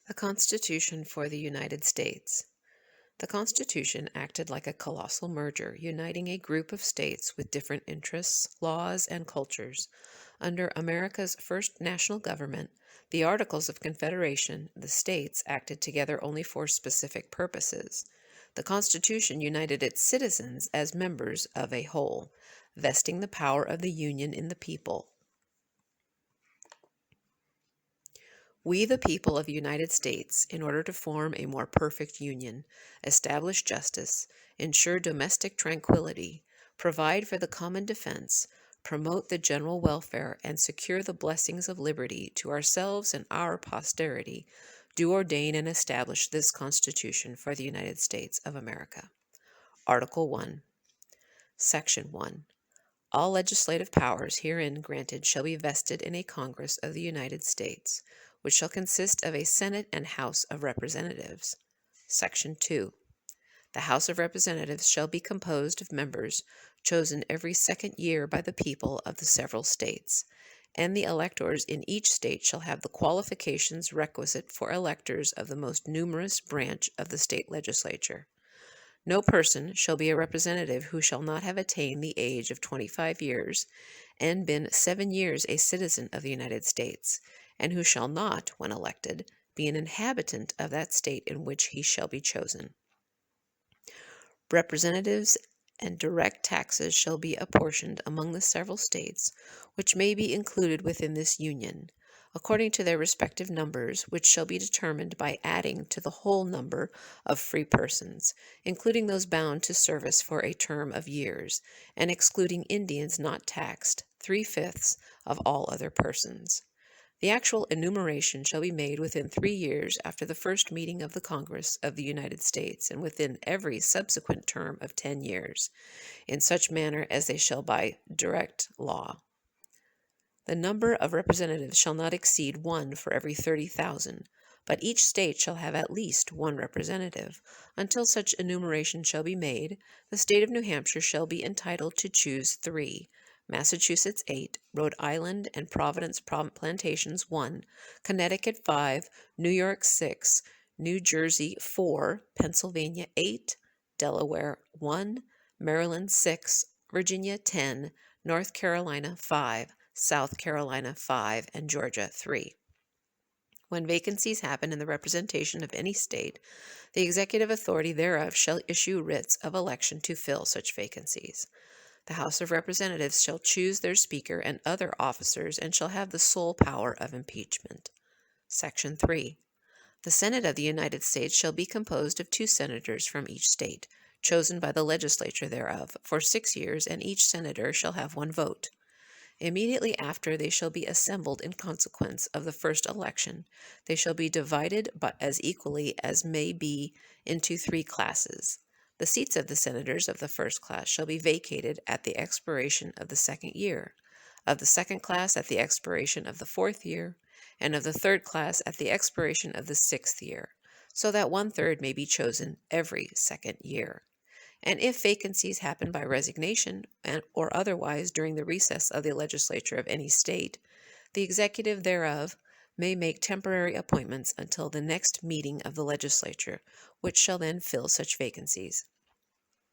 The Constitution for the United States. The Constitution acted like a colossal merger, uniting a group of states with different interests, laws, and cultures. Under America's first national government, the Articles of Confederation, the states acted together only for specific purposes. The Constitution united its citizens as members of a whole, vesting the power of the Union in the people. We, the people of the United States, in order to form a more perfect union, establish justice, ensure domestic tranquility, provide for the common defense, promote the general welfare, and secure the blessings of liberty to ourselves and our posterity, do ordain and establish this Constitution for the United States of America. Article 1. Section 1. All legislative powers herein granted shall be vested in a Congress of the United States, which shall consist of a Senate and House of Representatives. Section 2. The House of Representatives shall be composed of members chosen every second year by the people of the several states, and the electors in each state shall have the qualifications requisite for electors of the most numerous branch of the state legislature. No person shall be a representative who shall not have attained the age of 25 years and been 7 years a citizen of the United States, and who shall not, when elected, be an inhabitant of that state in which he shall be chosen. Representatives and direct taxes shall be apportioned among the several states, which may be included within this Union, according to their respective numbers, which shall be determined by adding to the whole number of free persons, including those bound to service for a term of years, and excluding Indians not taxed, 3/5 of all other persons. The actual enumeration shall be made within 3 years after the first meeting of the Congress of the United States, and within every subsequent term of 10 years, in such manner as they shall by direct law. The number of representatives shall not exceed 1 for every 30,000, but each state shall have at least 1 representative. Until such enumeration shall be made, the state of New Hampshire shall be entitled to choose 3, Massachusetts 8, Rhode Island and Providence Plantations 1, Connecticut 5, New York 6, New Jersey 4, Pennsylvania 8, Delaware 1, Maryland 6, Virginia 10, North Carolina 5, South Carolina 5, and Georgia 3. When vacancies happen in the representation of any state, the executive authority thereof shall issue writs of election to fill such vacancies. The House of Representatives shall choose their Speaker and other officers, and shall have the sole power of impeachment. Section 3. The Senate of the United States shall be composed of 2 senators from each state, chosen by the legislature thereof, for 6 years, and each senator shall have 1 vote. Immediately after they shall be assembled in consequence of the first election, they shall be divided but as equally as may be into 3 classes. The seats of the senators of the first class shall be vacated at the expiration of the second year, of the second class at the expiration of the 4th year, and of the third class at the expiration of the 6th year, so that 1/3 may be chosen every second year. And if vacancies happen by resignation or otherwise during the recess of the legislature of any state, the executive thereof may make temporary appointments until the next meeting of the legislature, which shall then fill such vacancies.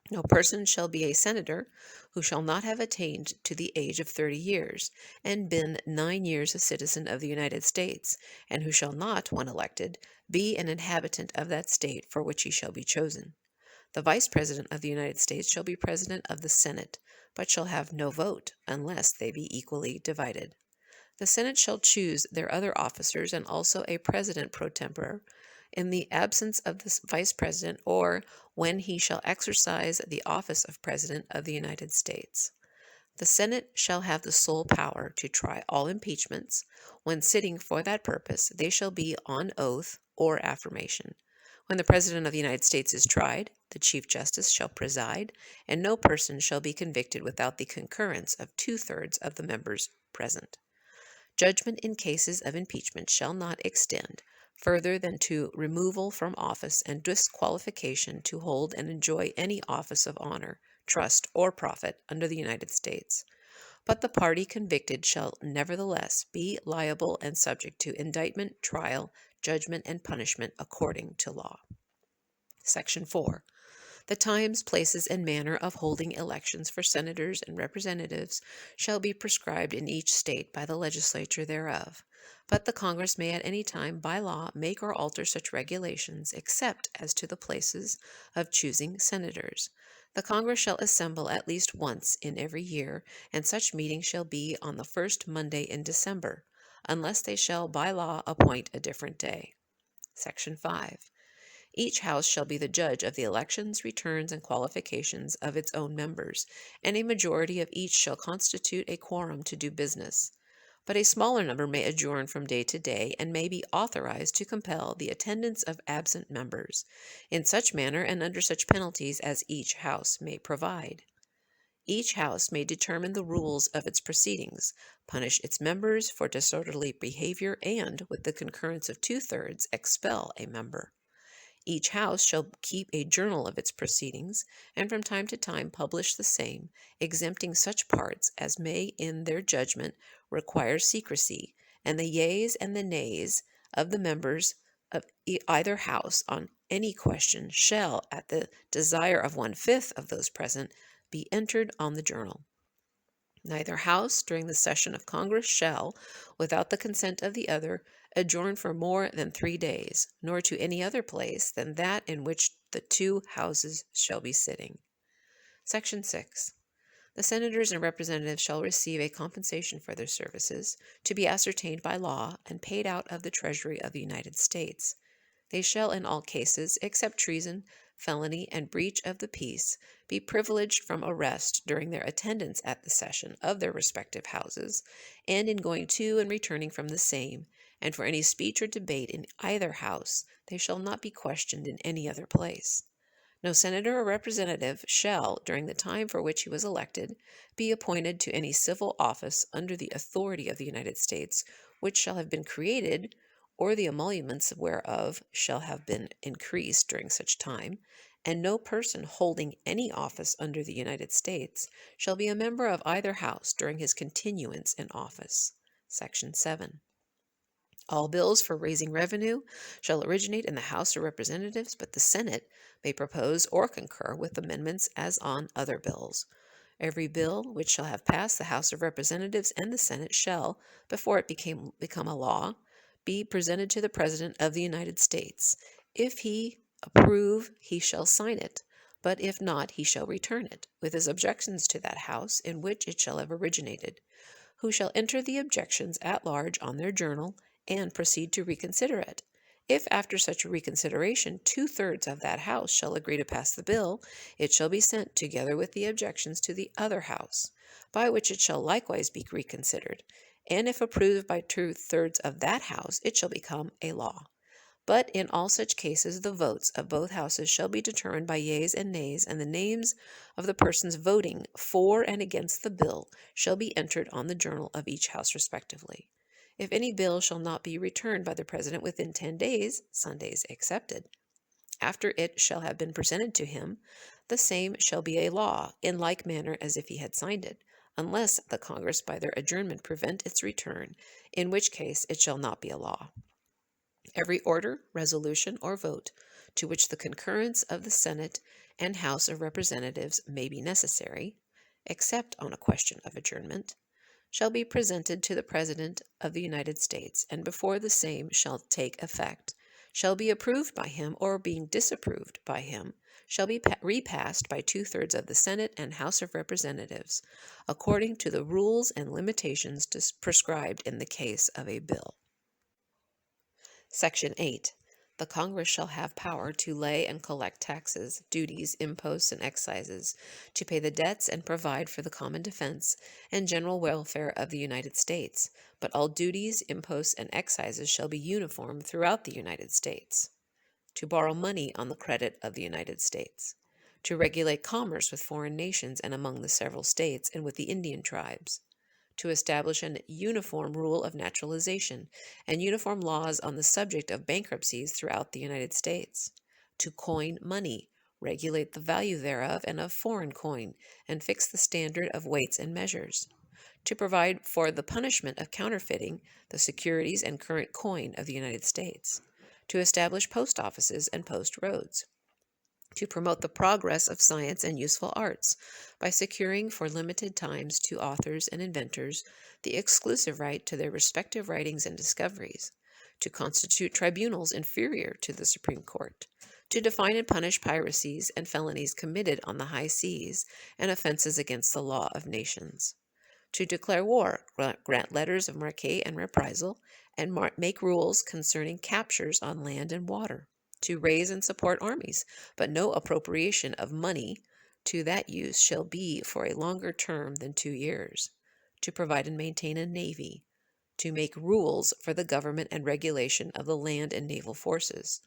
No person shall be a senator who shall not have attained to the age of 30 years, and been 9 years a citizen of the United States, and who shall not, when elected, be an inhabitant of that state for which he shall be chosen. The Vice President of the United States shall be President of the Senate, but shall have no vote unless they be equally divided. The Senate shall choose their other officers and also a President pro tempore in the absence of the Vice President, or when he shall exercise the office of President of the United States. The Senate shall have the sole power to try all impeachments. When sitting for that purpose, they shall be on oath or affirmation. When the President of the United States is tried, the Chief Justice shall preside, and no person shall be convicted without the concurrence of 2/3 of the members present. Judgment in cases of impeachment shall not extend further than to removal from office and disqualification to hold and enjoy any office of honor, trust, or profit under the United States. But the party convicted shall nevertheless be liable and subject to indictment, trial, judgment, and punishment according to law. Section 4. The times, places, and manner of holding elections for senators and representatives shall be prescribed in each state by the legislature thereof. But the Congress may at any time, by law, make or alter such regulations, except as to the places of choosing senators. The Congress shall assemble at least once in every year, and such meeting shall be on the first Monday in December, unless they shall by law appoint a different day. Section 5. Each house shall be the judge of the elections, returns, and qualifications of its own members, and a majority of each shall constitute a quorum to do business. But a smaller number may adjourn from day to day, and may be authorized to compel the attendance of absent members, in such manner and under such penalties as each house may provide. Each house may determine the rules of its proceedings, punish its members for disorderly behavior, and, with the concurrence of 2/3, expel a member. Each house shall keep a journal of its proceedings, and from time to time publish the same, exempting such parts as may in their judgment require secrecy, and the yeas and the nays of the members of either house on any question shall, at the desire of 1/5 of those present, be entered on the journal. Neither house during the session of Congress shall, without the consent of the other, adjourn for more than 3 days, nor to any other place than that in which the two houses shall be sitting. Section 6. The senators and representatives shall receive a compensation for their services, to be ascertained by law and paid out of the Treasury of the United States. They shall in all cases, except treason, felony, and breach of the peace, be privileged from arrest during their attendance at the session of their respective houses, and in going to and returning from the same, and for any speech or debate in either house, they shall not be questioned in any other place. No senator or representative shall, during the time for which he was elected, be appointed to any civil office under the authority of the United States, which shall have been created, or the emoluments whereof shall have been increased during such time, and no person holding any office under the United States shall be a member of either house during his continuance in office. Section 7. All bills for raising revenue shall originate in the House of Representatives, but the Senate may propose or concur with amendments as on other bills. Every bill which shall have passed the House of Representatives and the Senate shall, before it become a law, be presented to the President of the United States. If he approve, he shall sign it, but if not, he shall return it, with his objections to that House in which it shall have originated, who shall enter the objections at large on their journal, and proceed to reconsider it. If after such a reconsideration 2/3 of that House shall agree to pass the bill, it shall be sent together with the objections to the other House, by which it shall likewise be reconsidered, and if approved by 2/3 of that House, it shall become a law. But in all such cases the votes of both houses shall be determined by yeas and nays, and the names of the persons voting for and against the bill shall be entered on the journal of each house respectively. If any bill shall not be returned by the President within 10 days, Sundays excepted, after it shall have been presented to him, the same shall be a law, in like manner as if he had signed it, unless the Congress by their adjournment prevent its return, in which case it shall not be a law. Every order, resolution, or vote to which the concurrence of the Senate and House of Representatives may be necessary, except on a question of adjournment, shall be presented to the President of the United States, and before the same shall take effect, shall be approved by him, or being disapproved by him, shall be repassed by 2/3 of the Senate and House of Representatives, according to the rules and limitations prescribed in the case of a bill. Section 8. The Congress shall have power to lay and collect taxes, duties, imposts, and excises, to pay the debts and provide for the common defense and general welfare of the United States, but all duties, imposts, and excises shall be uniform throughout the United States. To borrow money on the credit of the United States. To regulate commerce with foreign nations and among the several states and with the Indian tribes. To establish an uniform rule of naturalization and uniform laws on the subject of bankruptcies throughout the United States. To coin money, regulate the value thereof and of foreign coin, and fix the standard of weights and measures. To provide for the punishment of counterfeiting the securities and current coin of the United States. to establish post offices and post roads, to promote the progress of science and useful arts by securing for limited times to authors and inventors the exclusive right to their respective writings and discoveries, to constitute tribunals inferior to the Supreme Court, to define and punish piracies and felonies committed on the high seas and offenses against the law of nations, to declare war, grant letters of marque and reprisal, and make rules concerning captures on land and water, to raise and support armies, but no appropriation of money to that use shall be for a longer term than 2 years, to provide and maintain a navy, to make rules for the government and regulation of the land and naval forces,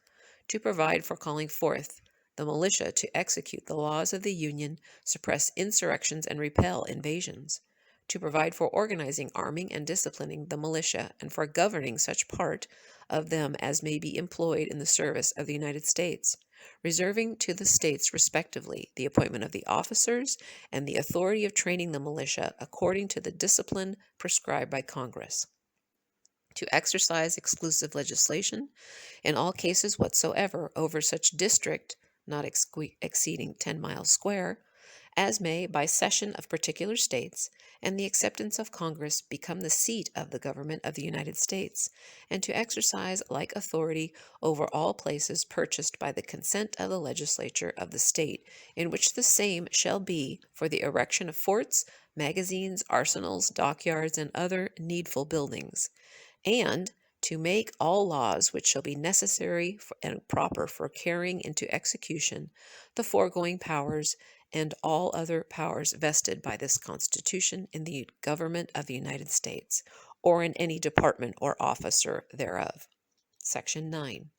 to provide for calling forth the militia to execute the laws of the Union, suppress insurrections, and repel invasions, to provide for organizing, arming, and disciplining the militia, and for governing such part of them as may be employed in the service of the United States, reserving to the states respectively the appointment of the officers and the authority of training the militia according to the discipline prescribed by Congress, to exercise exclusive legislation in all cases whatsoever over such district, not exceeding 10 miles square, as may, by cession of particular states, and the acceptance of Congress, become the seat of the government of the United States, and to exercise like authority over all places purchased by the consent of the legislature of the state in which the same shall be for the erection of forts, magazines, arsenals, dockyards, and other needful buildings, and to make all laws which shall be necessary and proper for carrying into execution the foregoing powers and all other powers vested by this Constitution in the government of the United States, or in any department or officer thereof. Section 9.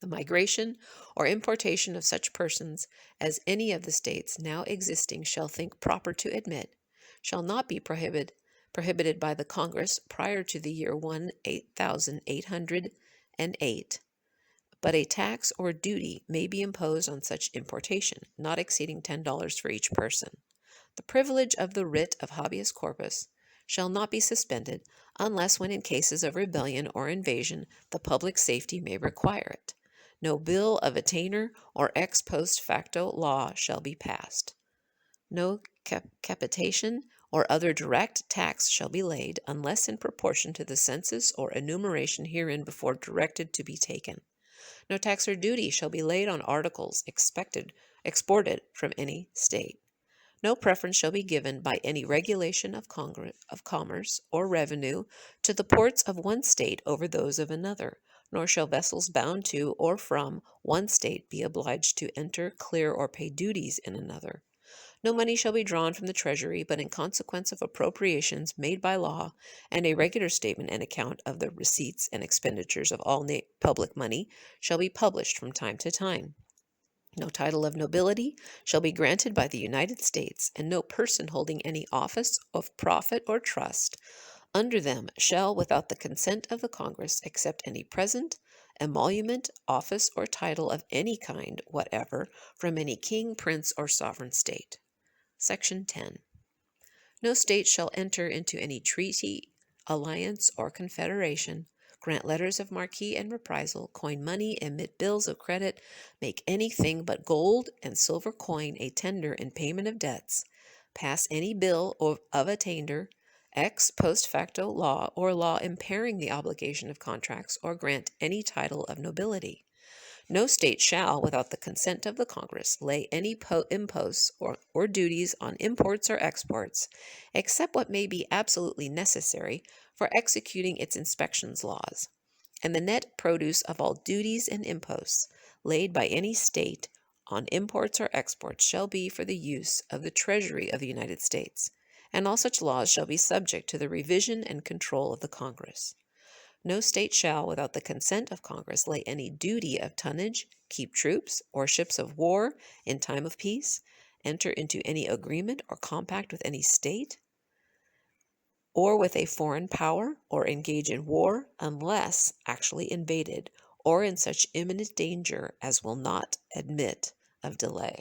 The migration or importation of such persons as any of the states now existing shall think proper to admit shall not be prohibited by the Congress prior to the year 1808, but a tax or duty may be imposed on such importation, not exceeding $10 for each person. The privilege of the writ of habeas corpus shall not be suspended unless when in cases of rebellion or invasion the public safety may require it. No bill of attainder or ex post facto law shall be passed. No capitation or other direct tax shall be laid, unless in proportion to the census or enumeration herein before directed to be taken. No tax or duty shall be laid on articles exported from any state. No preference shall be given by any regulation of commerce or revenue to the ports of one state over those of another, nor shall vessels bound to or from one state be obliged to enter, clear, or pay duties in another. No money shall be drawn from the Treasury, but in consequence of appropriations made by law, and a regular statement and account of the receipts and expenditures of all public money shall be published from time to time. No title of nobility shall be granted by the United States, and no person holding any office of profit or trust under them shall, without the consent of the Congress, accept any present, emolument, office, or title of any kind whatever from any king, prince, or sovereign state. Section 10. No state shall enter into any treaty, alliance, or confederation, grant letters of marque and reprisal, coin money, emit bills of credit, make anything but gold and silver coin a tender in payment of debts, pass any bill of attainder, ex post facto law, or law impairing the obligation of contracts, or grant any title of nobility. No state shall, without the consent of the Congress, lay any imposts or duties on imports or exports, except what may be absolutely necessary for executing its inspections laws. And the net produce of all duties and imposts laid by any state on imports or exports shall be for the use of the Treasury of the United States, and all such laws shall be subject to the revision and control of the Congress. No state shall, without the consent of Congress, lay any duty of tonnage, keep troops or ships of war in time of peace, enter into any agreement or compact with any state, or with a foreign power, or engage in war unless actually invaded, or in such imminent danger as will not admit of delay.